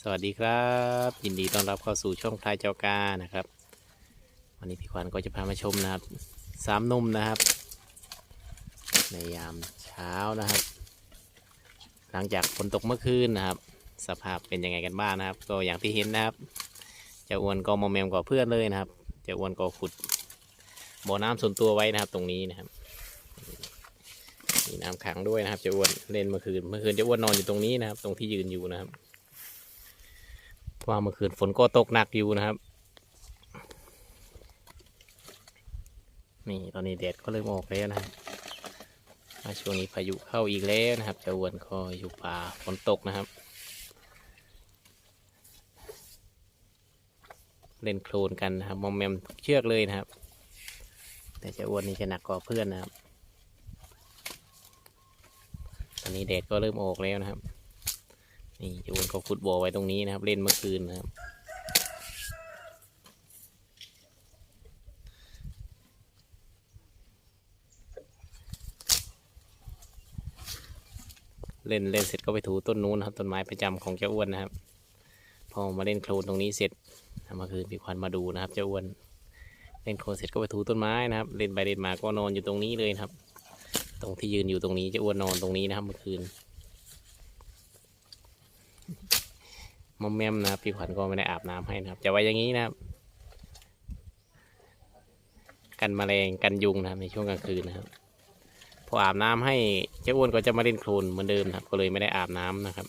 สวัสดีครับยินดีต้อนรับเข้าสู่ช่องพลายเจ้ากานะครับวันนี้พี่ขวัญก็จะพามาชมนะครับสามหนุ่มนะครับในยามเช้านะครับหลังจากฝนตกเมื่อคืนนะครับสภาพเป็นยังไงกันบ้างนะครับก็อย่างที่เห็นนะครับเจ้าอ้วนก็มอมแมมกว่าเพื่อนเลยนะครับเจ้าอ้วนก็ขุดบ่อน้ำส่วนตัวไว้นะครับตรงนี้นะครับมีน้ำขังด้วยนะครับเจ้าอ้วนเล่นเมื่อคืนเจ้าอ้วนนอนอยู่ตรงนี้นะครับตรงที่ยืนอยู่นะครับว่าเมื่อคืนฝนก็ตกหนักอยู่นะครับนี่ตอนนี้แดดก็เริ่มออกแล้วนะครับช่วงนี้พายุเข้าอีกแล้วนะครับเจ้าอ้วนก็อยู่ป่าฝนตกนะครับเล่นโคลนกันนะครับมอมแมมเชือกเลยนะครับแต่เจ้าอ้วนนี่จะหนักกว่าเพื่อนนะครับตอนนี้แดดก็เริ่มออกแล้วนะครับนี่เจ้าอ้วนก็ขุดบ่อไว้ตรงนี้นะครับเล่นเมื่อคืนนะครับเล่นเสร็จก็ไปถูต้นนู้นนะครับต้นไม้ประจำของเจ้าอ้วนนะครับพอมาเล่นโคลนตรงนี้เสร็จเมื่อคืนพี่ขวัญมาดูนะครับเจ้าอ้วนเล่นโคลนเสร็จก็ไปถูต้นไม้นะครับเล่นไปเล่นมาก็นอนอยู่ตรงนี้เลยครับตรงที่ยืนอยู่ตรงนี้เจ้าอ้วนนอนตรงนี้นะครับเมื่อคืนมอมแมมนะครับพี่ขวัญก็ไม่ได้อาบน้ำให้นะครับจะไว้อย่างนี้นะครับกันแมลงกันยุงนะครับในช่วงกลางคืนนะครับพออาบน้ำให้เจ้าอ้วนก็จะมาเล่นโคลนเหมือนเดิมนะครับก็เลยไม่ได้อาบน้ำนะครับ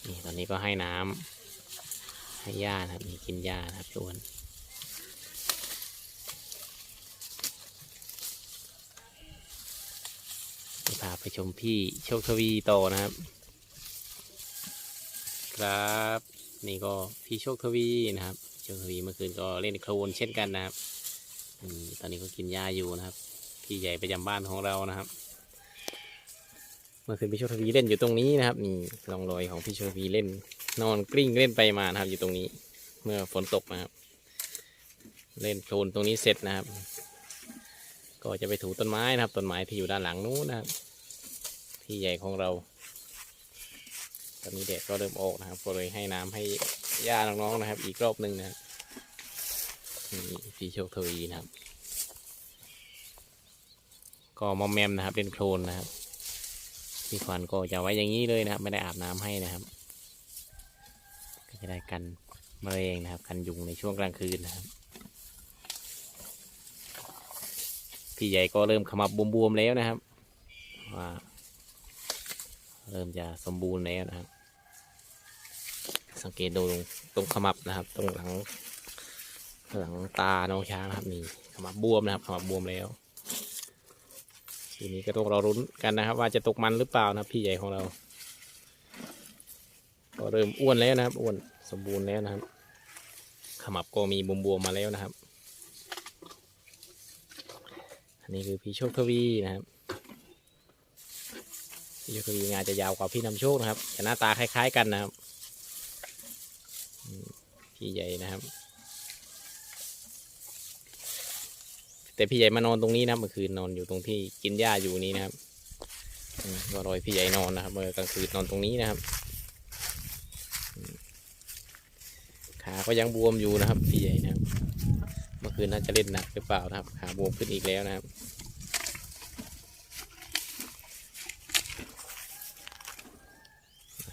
นี่ตอนนี้ก็ให้น้ำให้หญ้านะครับมีกินหญ้านะครับเจ้าอ้วนพาไปชมพี่โชคทวีต่อนะครับครับนี่ก็พี่โชคทวีนะครับโชคทวีเมื่อคืนก็เล่นโคลนเช่นกันนะครับตอนนี้ก็กินหญ้าอยู่นะครับพี่ใหญ่ประจำบ้านของเรานะครับเมื่อคืนพี่โชคทวีเล่นอยู่ตรงนี้นะครับนี่ร่องรอยของพี่โชคทวีเล่นนอนกลิ้งเล่นไปมานะครับอยู่ตรงนี้เมื่อฝนตกนะครับเล่นโคลนตรงนี้เสร็จนะครับก็จะไปถูต้นไม้นะครับต้นไม้ที่อยู่ด้านหลังนู้นนะครับพี่ใหญ่ของเราตอนนี้แดดก็เริ่มออกนะครับก็เลยให้น้ำให้หญ้าน้องๆนะครับอีกรอบหนึ่งนะครับนี่พี่โชคทวีนะครับก็มอมแมมนะครับเล่นโคลนนะครับพี่ขวัญก็จะไว้อย่างนี้เลยนะครับไม่ได้อาบน้ำให้นะครับก็จะได้กันแมลงนะครับกันยุงในช่วงกลางคืนนะครับพี่ใหญ่ก็เริ่มขมับบวมๆแล้วนะครับว่าเริ่มจะสมบูรณ์แล้วนะครับสังเกตดูตรงขมับนะครับตรงหลังตาน้องช้างนะครับนี่ขมับบวมนะครับขมับบวมแล้วทีนี้ก็ต้องรอรุ้นกันนะครับว่าจะตกมันหรือเปล่านะครับพี่ใหญ่ของเราก็เริ่มอ้วนแล้วนะครับอ้วนสมบูรณ์แล้วนะครับขมับก็มีบวมๆมาแล้วนะครับอันนี้คือพี่โชคทวีนะครับพี่โชคทวีงานจะยาวกว่าพี่นำโชคนะครับแต่หน้าตาคล้ายๆกันนะครับพี่ใหญ่นะครับแต่พี่ใหญ่มานอนตรงนี้นะเมื่อคืนนอนอยู่ตรงที่กินหญ้าอยู่นี้นะครับก็รอยพี่ใหญ่นอนนะครับเมื่อกลางคืนนอนตรงนี้นะครับขาก็ยังบวมอยู่นะครับพี่ใหญ่นะครับเมื่อคืนน่าจะเล่นหนักหรือเปล่านะครับขาบวมขึ้นอีกแล้วนะครับ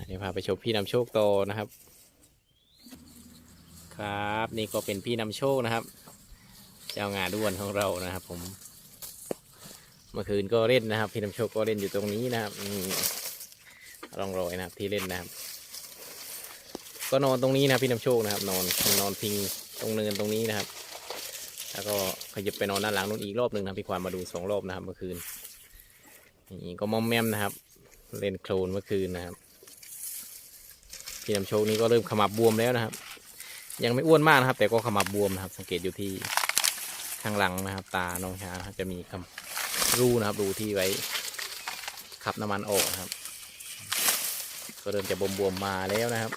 เดี๋ยวพาไปชมพี่นำโชคต่อนะครับครับนี่ก็เป็นพี่นำโชคนะครับเจ้างาด้วนของเรานะครับผมเมื่อคืนก็เล่นนะครับพี่นำโชคก็เล่นอยู่ตรงนี้นะครับร่องรอยนะครับที่เล่นนะครับก็นอนตรงนี้นะพี่นำโชคนะครับนอนพิงตรงเนินตรงนี้นะครับแล้วก็ขยับไปนอนด้านหลังนู้นอีกรอบหนึ่งนะพี่ควานมาดู2 รอบนะครับเมื่อคืนนี่ก็มอมแมมนะครับเล่นโคลนเมื่อคืนนะครับพี่นำโชคนี้ก็เริ่มขมับบวมแล้วนะครับยังไม่อ้วนมากนะครับแต่ก็ขมับบวมนะครับสังเกตอยู่ที่ข้างหลังนะครับตาน้องช้างจะมีรูนะครับรูที่ไว้ขับน้ำมันออกนะครับก็เริ่มจะบวมๆมาแล้วนะครับ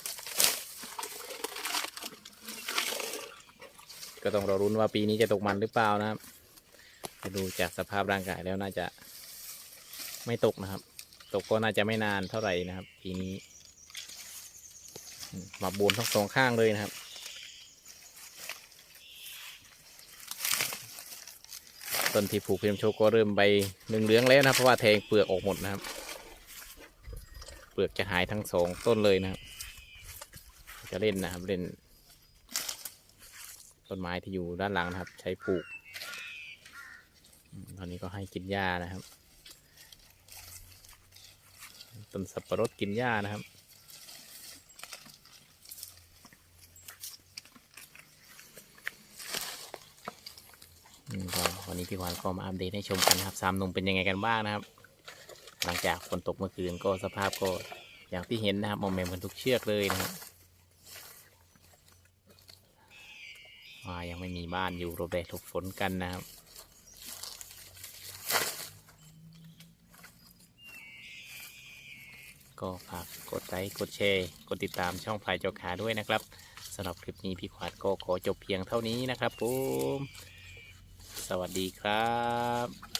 ก็ต้องรอรุ้นว่าปีนี้จะตกมันหรือเปล่านะครับดูจากสภาพร่างกายแล้วน่าจะไม่ตกนะครับ ตกก็น่าจะไม่นานเท่าไหร่นะครับปีนี้มาบวมทั้งสองข้างเลยนะครับต้นที่ปลูกพี่นำโชคก็เริ่มใบเหลืองๆแล้วนะครับเพราะว่าแทงเปลือกออกหมดนะครับเปลือกจะหายทั้งสองต้นเลยนะครับจะเล่นนะครับเล่นต้นไม้ที่อยู่ด้านหลังนะครับใช้ปลูกตอนนี้ก็ให้กินหญ้านะครับต้นสับปะรดกินหญ้านะครับก็วันนี้พี่ขวัญก็มาอัปเดตให้ชมกันนะครับ3 หนุ่มเป็นยังไงกันบ้างนะครับหลังจากฝนตกเมื่อคืนก็สภาพก็อย่างที่เห็นนะครับมอมแมมกันทุกเชือกเลยนะครับยังไม่มีบ้านอยู่หลบแดดหลบฝนกันนะครับก็ฝากกดไลค์กดแชร์กดติดตามช่องพลายเจ้าขาด้วยนะครับสำหรับคลิปนี้พี่ขวัญก็ขอจบเพียงเท่านี้นะครับผมสวัสดีครับ